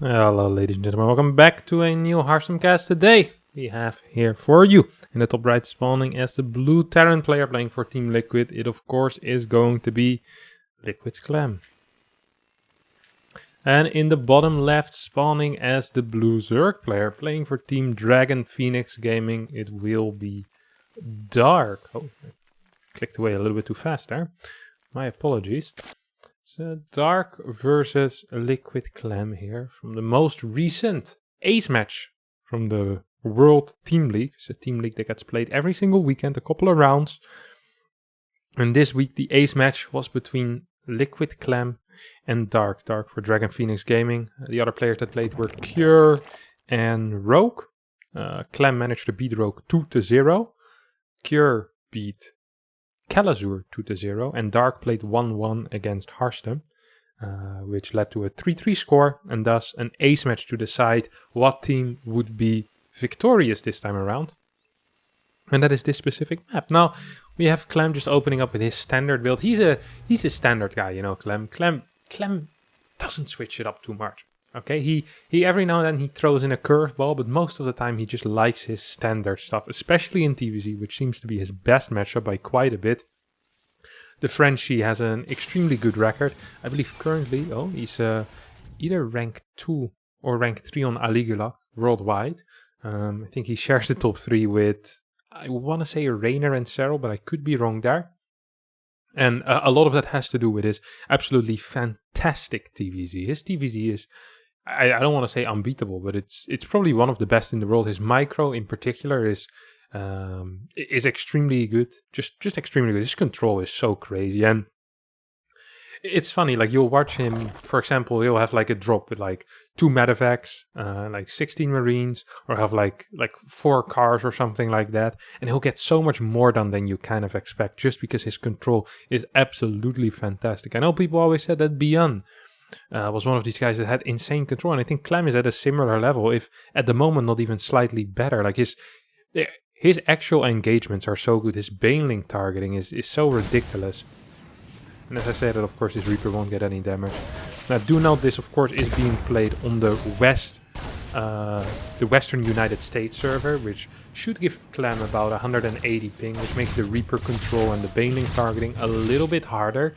Hello ladies and gentlemen, welcome back to a new HarstemCast. Today we have here for you in the top right spawning as the blue Terran player playing for Team Liquid. It of course is going to be Liquid's Clem. And in the bottom left spawning as the blue Zerg player playing for Team Dragon Phoenix Gaming, it will be Dark. Oh, I clicked away a little bit too fast there. My apologies. So Dark versus Liquid Clem here from the most recent Ace match from the World Team League. It's a team league that gets played every single weekend, a couple of rounds. And this week the Ace match was between Liquid Clem and Dark. Dark for Dragon Phoenix Gaming. The other players that played were Cure and Rogue. Clem managed to beat Rogue 2-0. Cure beat Kalazur 2-0, and Dark played 1-1 against Harstem, which led to a 3-3 score, and thus an ace match to decide what team would be victorious this time around. And that is this specific map. Now, we have Clem just opening up with his standard build. He's a standard guy, you know, Clem. Clem doesn't switch it up too much. Okay, he every now and then he throws in a curveball, but most of the time he just likes his standard stuff, especially in TVZ, which seems to be his best matchup by quite a bit. The Frenchie has an extremely good record. I believe currently, he's either rank 2 or rank 3 on Aligula worldwide. I think he shares the top 3 with, I want to say Rainer and Cyril, but I could be wrong there. And a lot of that has to do with his absolutely fantastic TVZ. His TVZ is, I don't want to say unbeatable, but it's probably one of the best in the world. His micro in particular is extremely good, just extremely good. His control is so crazy, and it's funny. Like you'll watch him, for example, he'll have like a drop with like 2 medevacs, like 16 marines, or have like 4 cars or something like that, and he'll get so much more done than you kind of expect, just because his control is absolutely fantastic. I know people always said that Beyond was one of these guys that had insane control, and I think Clem is at a similar level, if at the moment not even slightly better. Like his actual engagements are so good. His Baneling targeting is so ridiculous. And as I said, that of course this Reaper won't get any damage. Now do note this of course is being played on the Western United States server, which should give Clem about 180 ping, which makes the Reaper control and the Baneling targeting a little bit harder.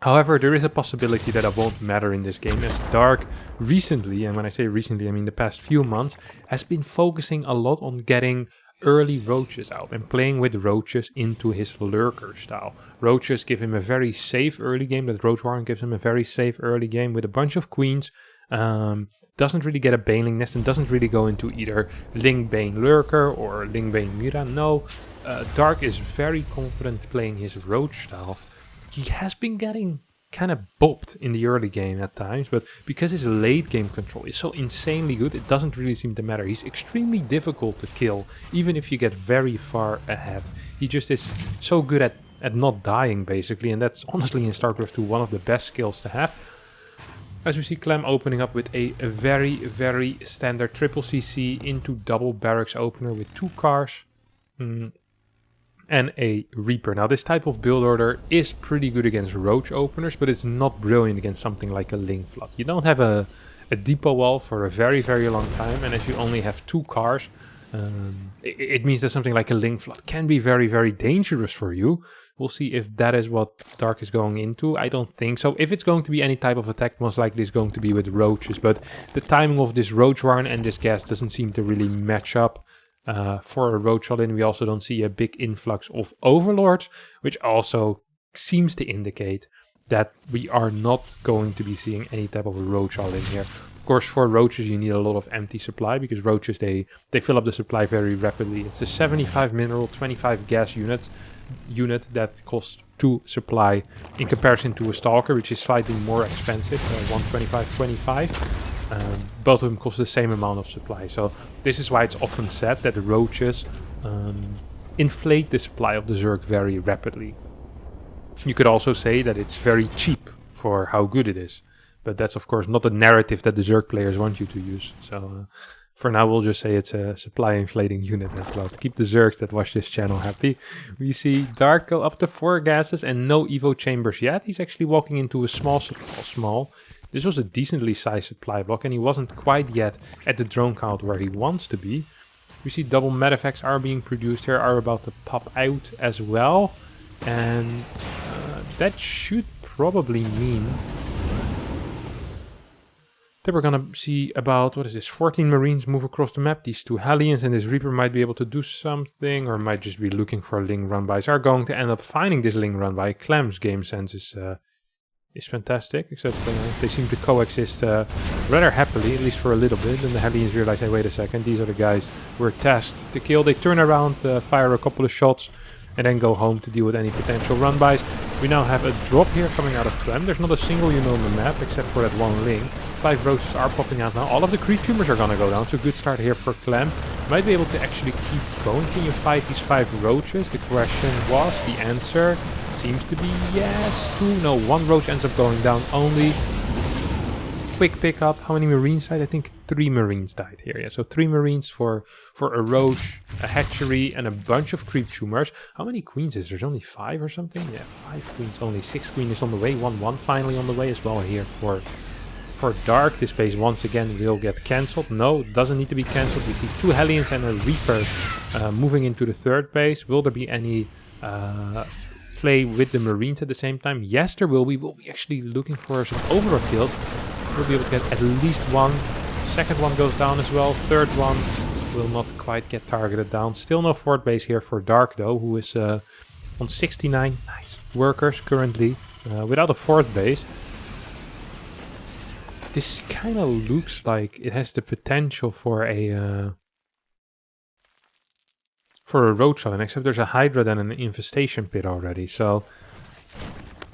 However, there is a possibility that it won't matter in this game, as Dark recently, and when I say recently I mean the past few months, has been focusing a lot on getting early roaches out and playing with roaches into his lurker style. Roaches give him a very safe early game, that Roach Warren gives him a very safe early game with a bunch of queens. Doesn't really get a Baneling nest and doesn't really go into either Ling Bane Lurker or Ling Bane Mira. No, Dark is very confident playing his roach style. He has been getting kind of bopped in the early game at times, but because his late game control is so insanely good, it doesn't really seem to matter. He's extremely difficult to kill, even if you get very far ahead. He just is so good at not dying, basically, and that's honestly in StarCraft 2 one of the best skills to have. As we see Clem opening up with a very, very standard triple CC into double barracks opener with 2 cars. And a Reaper. Now this type of build order is pretty good against roach openers, but it's not brilliant against something like a Ling Flood. You don't have a depot wall for a very, very long time, and if you only have 2 cars, it means that something like a Ling Flood can be very, very dangerous for you. We'll see if that is what Dark is going into. I don't think so. If it's going to be any type of attack, most likely it's going to be with roaches, but the timing of this Roach Warren and this gas doesn't seem to really match up. For a roach all-in, we also don't see a big influx of overlords, which also seems to indicate that we are not going to be seeing any type of roach all-in here. Of course, for roaches you need a lot of empty supply, because roaches they fill up the supply very rapidly. It's a 75 mineral, 25 gas unit that costs 2 supply in comparison to a Stalker, which is slightly more expensive, 125, 25. Both of them cost the same amount of supply, so this is why it's often said that the roaches inflate the supply of the Zerg very rapidly. You could also say that it's very cheap for how good it is, but that's of course not the narrative that the Zerg players want you to use. So for now we'll just say it's a supply inflating unit as well, to keep the Zergs that watch this channel happy. We see Dark go up to 4 gases and no Evo chambers yet. He's actually walking into a small. This was a decently sized supply block, and he wasn't quite yet at the drone count where he wants to be. We see double medevacts are being produced here, are about to pop out as well. And that should probably mean that we're gonna see about, 14 Marines move across the map. These 2 Hellions and this Reaper might be able to do something, or might just be looking for Ling run-bys. Are going to end up finding this Ling run-by. Clem's game sense is fantastic, except they seem to coexist rather happily, at least for a little bit. And the Hellions realize, hey, wait a second, these are the guys we're tasked to kill. They turn around, fire a couple of shots, and then go home to deal with any potential run-bys. We now have a drop here coming out of Clem. There's not a single unit on the map, except for that 1 Ling. 5 roaches are popping out now. All of the creep tumors are gonna go down, so good start here for Clem. Might be able to actually keep going. Can you fight these 5 roaches? The question was, the answer seems to be yes. 2, no, 1 roach ends up going down only. Quick pickup. How many Marines died? I think 3 Marines died here. Yeah, so 3 Marines for a roach, a hatchery, and a bunch of creep tumors. How many queens is there? There's only 5 or something? Yeah, 5 queens only. 6 queen is on the way. 1-1 finally on the way as well here for Dark. This base once again will get cancelled. No, it doesn't need to be cancelled. We see 2 Hellions and a Reaper moving into the 3rd base. Will there be any play with the Marines at the same time? Yes, there will be. We'll be actually looking for some overlord kills. We'll be able to get at least 1. 2nd one goes down as well. 3rd one will not quite get targeted down. Still no 4th base here for Dark though, who is on 69 workers currently without a 4th base. This kind of looks like it has the potential for a roach island, except there's a Hydra and an infestation pit already, so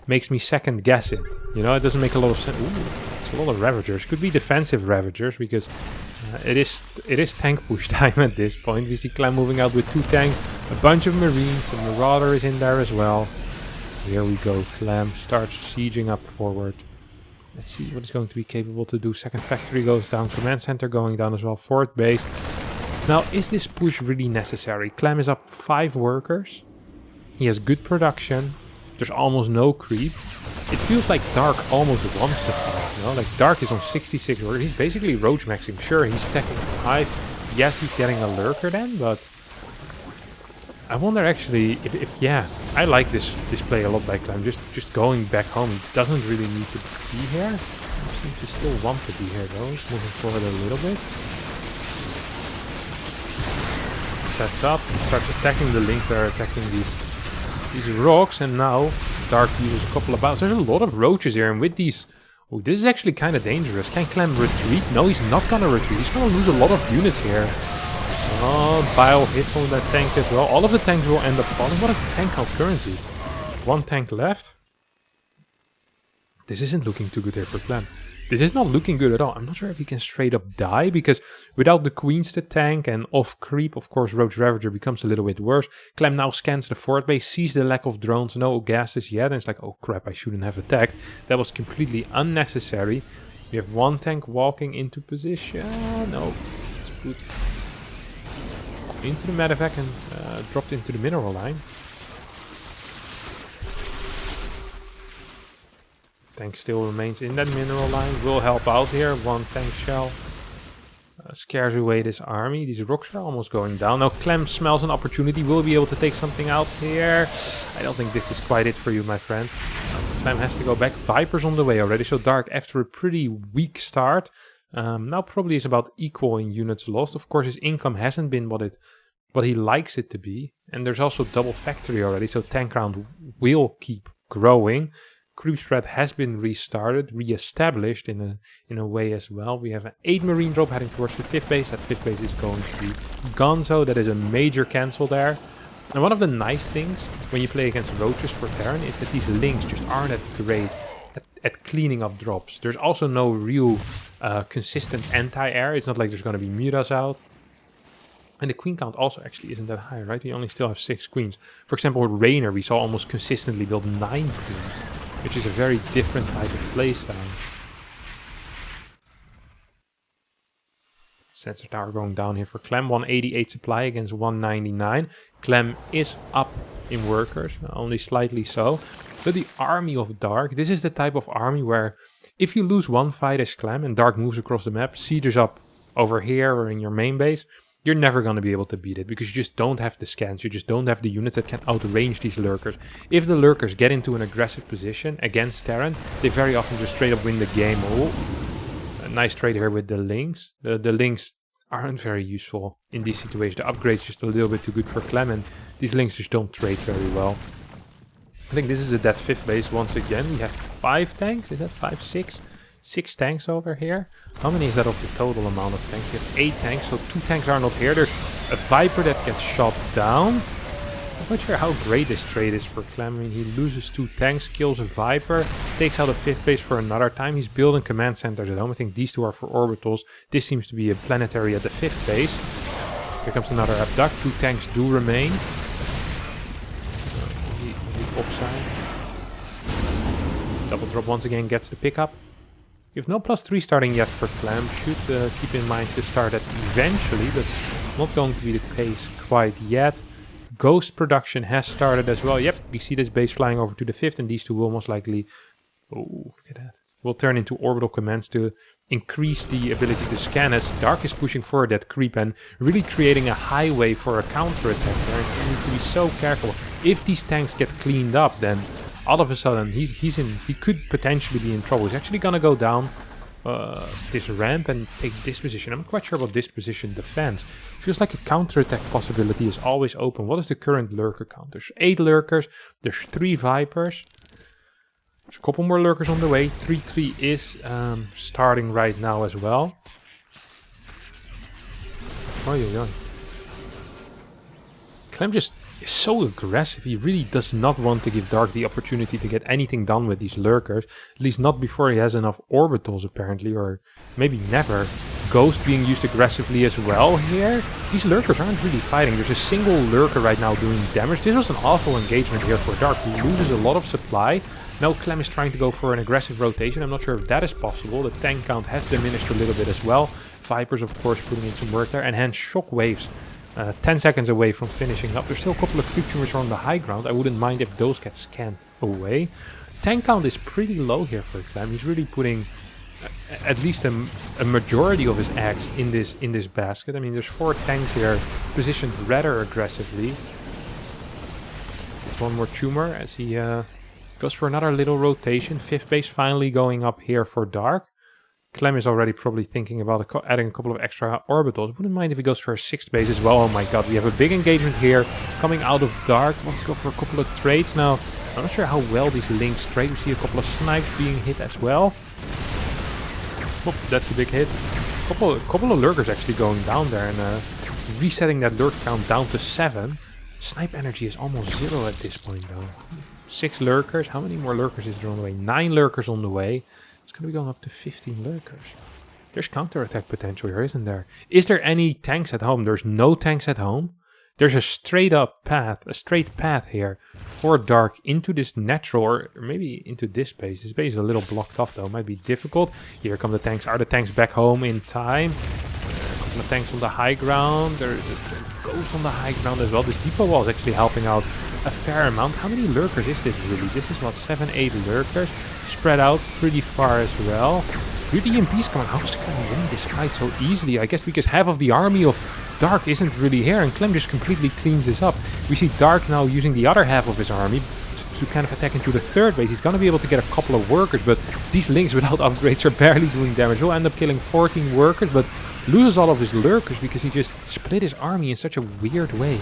makes me second guess it. You know, it doesn't make a lot of sense. Ooh, it's a lot of Ravagers. Could be defensive Ravagers because it is tank push time at this point. We see Clem moving out with 2 tanks, a bunch of Marines, and Marauder is in there as well. Here we go. Clem starts sieging up forward. Let's see what it's going to be capable to do. 2nd factory goes down. Command center going down as well. 4th base. Now, is this push really necessary? Clem is up 5 workers. He has good production. There's almost no creep. It feels like Dark almost wants to fight, you know? Like Dark is on 66 workers. He's basically roach maxing. Sure, he's stacking 5. Yes, he's getting a lurker then, but I wonder actually if yeah, I like this play a lot by Clem. Just going back home. He doesn't really need to be here. He seems to still want to be here though. He's moving forward a little bit. Sets up, starts attacking the links that are attacking these rocks, and now Dark uses a couple of bouts. There's a lot of roaches here, and with these, oh, this is actually kind of dangerous. Can Clem retreat? No, he's not gonna retreat. He's gonna lose a lot of units here. Oh, bile hits on that tank as well. All of the tanks will end up falling. What is the tank count currently? 1 tank left. This isn't looking too good here for Clem. This is not looking good at all. I'm not sure if he can straight up die, because without the queens to tank and off creep, of course, Roach Ravager becomes a little bit worse. Clem now scans the 4th base, sees the lack of drones, no gases yet, and it's like, oh crap, I shouldn't have attacked. That was completely unnecessary. We have 1 tank walking into position. No, it's put into the medevac and dropped into the mineral line. Tank still remains in that mineral line. Will help out here. 1 tank shell scares away this army. These rocks are almost going down. Now Clem smells an opportunity. Will be able to take something out here. I don't think this is quite it for you, my friend. Clem has to go back. Vipers on the way already. So Dark, after a pretty weak start, now probably is about equal in units lost. Of course, his income hasn't been what he likes it to be. And there's also double factory already. So tank round will keep growing. Creep spread has been restarted, re-established in a way as well. We have an 8 marine drop heading towards the 5th base. That 5th base is going to be Gonzo. That is a major cancel there. And one of the nice things when you play against roaches for Terran is that these links just aren't that great at cleaning up drops. There's also no real consistent anti-air. It's not like there's going to be mutas out. And the queen count also actually isn't that high, right? We only still have 6 queens. For example, with Raynor, we saw almost consistently build 9 queens, which is a very different type of playstyle. Sensor tower going down here for Clem. 188 supply against 199. Clem is up in workers, only slightly so. But the army of Dark, this is the type of army where If you lose one fight as Clem and Dark moves across the map, sieges up over here or in your main base, you're never going to be able to beat it because you just don't have the scans, you just don't have the units that can outrange these lurkers. If the lurkers get into an aggressive position against Terran, they very often just straight up win the game. Oh, a nice trade here with the links. The links aren't very useful in these situations. The upgrade's just a little bit too good for Clem and these links just don't trade very well. I think this is a dead 5th base once again. We have 5 tanks, is that 5, 6? 6 tanks over here. How many is that of the total amount of tanks? We have 8 tanks, so 2 tanks are not here. There's a Viper that gets shot down. I'm not sure how great this trade is for Clem. I mean, he loses 2 tanks, kills a Viper, takes out a 5th base for another time. He's building command centers at home. I think these 2 are for orbitals. This seems to be a planetary at the 5th base. Here comes another abduct. 2 tanks do remain. Upside. Double drop once again gets the pickup. You have no +3 starting yet for Clem. Should keep in mind to start that eventually, but not going to be the case quite yet. Ghost production has started as well. Yep, we see this base flying over to the 5th, and these 2 will most likely... Oh, look at that. Will turn into orbital commands to increase the ability to scan as Dark is pushing forward that creep and really creating a highway for a counter-attack there. He needs to be so careful. If these tanks get cleaned up, then all of a sudden he could potentially be in trouble. He's actually gonna go down this ramp and take this position. I'm not quite sure about this position defense. Feels like a counter-attack possibility is always open. What is the current lurker count? There's 8 lurkers, there's 3 Vipers. There's a couple more lurkers on the way. 3-3 is starting right now as well. Oh yeah. Clem just is so aggressive. He really does not want to give Dark the opportunity to get anything done with these lurkers. At least not before he has enough orbitals apparently, or maybe never. Ghost being used aggressively as well here. These lurkers aren't really fighting. There's a single lurker right now doing damage. This was an awful engagement here for Dark. He loses a lot of supply. Now Clem is trying to go for an aggressive rotation. I'm not sure if that is possible. The tank count has diminished a little bit as well. Vipers, of course, putting in some work there. And hence shockwaves 10 seconds away from finishing up. There's still a couple of creep tumors on the high ground. I wouldn't mind if those get scanned away. Tank count is pretty low here for Clem. He's really putting at least a majority of his eggs in this basket. I mean, there's 4 tanks here positioned rather aggressively. One more tumor as he goes for another little rotation. 5th base finally going up here for Dark. Clem is already probably thinking about adding a couple of extra orbitals. Wouldn't mind if he goes for a 6th base as well. Oh my god, we have a big engagement here coming out of Dark. Wants to go for a couple of trades now. I'm not sure how well these links trade. We see a couple of snipes being hit as well. Oh, that's a big hit. Couple of lurkers actually going down there and resetting that lurk count down to 7. Snipe energy is almost 0 at this point though. 6 lurkers. How many more lurkers is there on the way? 9 lurkers on the way. It's going to be going up to 15 lurkers. There's counterattack potential here, isn't there? Is there any tanks at home? There's no tanks at home. There's a straight path here for Dark into this natural, or maybe into this base. This base is a little blocked off though, might be difficult. Here come the tanks. Are the tanks back home in time? A couple of tanks on the high ground. There's a ghost on the high ground as well. This depot wall is actually helping out a fair amount. How many lurkers is this really? This is what, 7, 8 lurkers spread out pretty far as well. With the EMPs coming, how is Clem winning this fight so easily? I guess because half of the army of Dark isn't really here and Clem just completely cleans this up. We see Dark now using the other half of his army to kind of attack into the 3rd base. He's going to be able to get a couple of workers, but these links without upgrades are barely doing damage. He'll end up killing 14 workers, but loses all of his lurkers because he just split his army in such a weird way.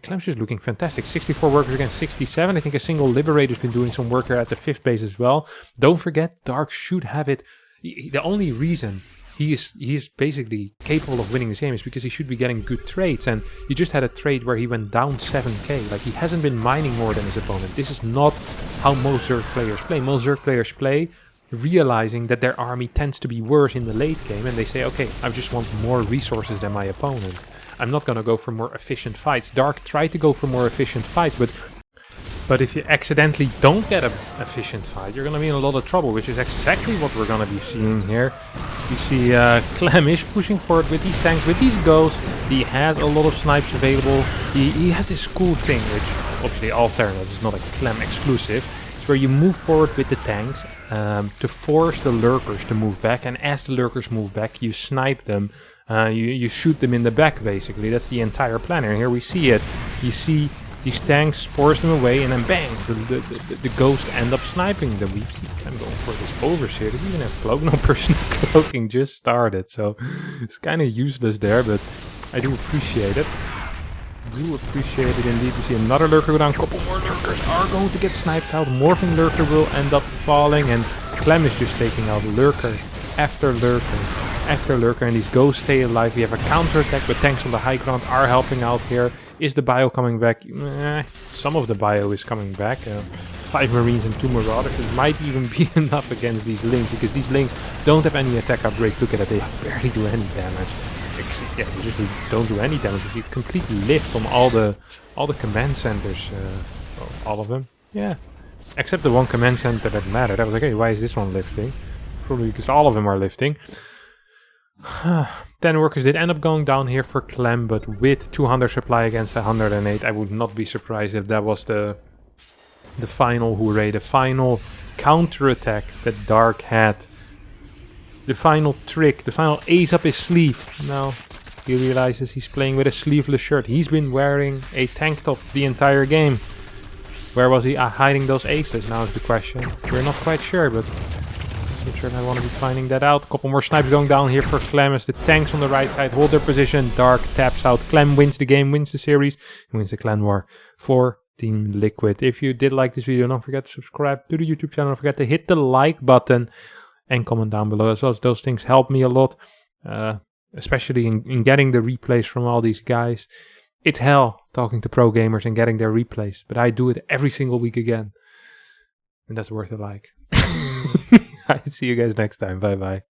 Clem's just looking fantastic. 64 workers against 67. I think a single Liberator's been doing some work here at the 5th base as well. Don't forget, Dark should have it. The only reason he is basically capable of winning this game is because he should be getting good trades. And he just had a trade where he went down 7k. Like, he hasn't been mining more than his opponent. This is not how most Zerg players play. Most Zerg players play realizing that their army tends to be worse in the late game. And they say, okay, I just want more resources than my opponent. I'm not going to go for more efficient fights. Dark tried to go for more efficient fights, but if you accidentally don't get an efficient fight, you're going to be in a lot of trouble, which is exactly what we're going to be seeing here. You see Clem is pushing forward with these tanks, with these ghosts. He has a lot of snipes available. He has this cool thing, which obviously all Terranets is not a Clem exclusive. He's where you move forward with the tanks to force the lurkers to move back, and as the lurkers move back, you snipe them. You shoot them in the back, basically. That's the entire plan. And here we see it. You see these tanks force them away, and then bang, the ghost end up sniping them. We see Clem going for this overseer. Doesn't even have cloak. No personal cloaking just started, so it's kind of useless there, but I do appreciate it. Do appreciate it indeed. We see another lurker go down. A couple more lurkers are going to get sniped out. Morphing lurker will end up falling, and Clem is just taking out lurker after lurker after lurker, and these ghosts stay alive. We have a counter attack, but tanks on the high ground are helping out here. Is the bio coming back? Some of the bio is coming back. 5 marines and 2 marauders. It might even be enough against these links, because these links don't have any attack upgrades. Look at it, they barely do any damage. Yeah, they just don't do any damage. You see complete lift from all the command centers. Well, all of them. Yeah, except the one command center that mattered. I was like, hey, why is this one lifting? Probably because all of them are lifting. 10 workers did end up going down here for Clem, but with 200 supply against 108, I would not be surprised if that was the final hooray, the final counter-attack that Dark had. The final trick, the final ace up his sleeve. Now he realizes he's playing with a sleeveless shirt. He's been wearing a tank top the entire game. Where was he hiding those aces? Now is the question. We're not quite sure, but I'm sure I want to be finding that out. A couple more snipes going down here for Clem as the tanks on the right side hold their position. Dark taps out. Clem wins the game, wins the series, and wins the clan war for Team Liquid. If you did like this video, don't forget to subscribe to the YouTube channel. Don't forget to hit the like button and comment down below as well, as those things help me a lot. Especially in getting the replays from all these guys. It's hell talking to pro gamers and getting their replays, but I do it every single week again. And that's worth a like. I see you guys next time. Bye bye.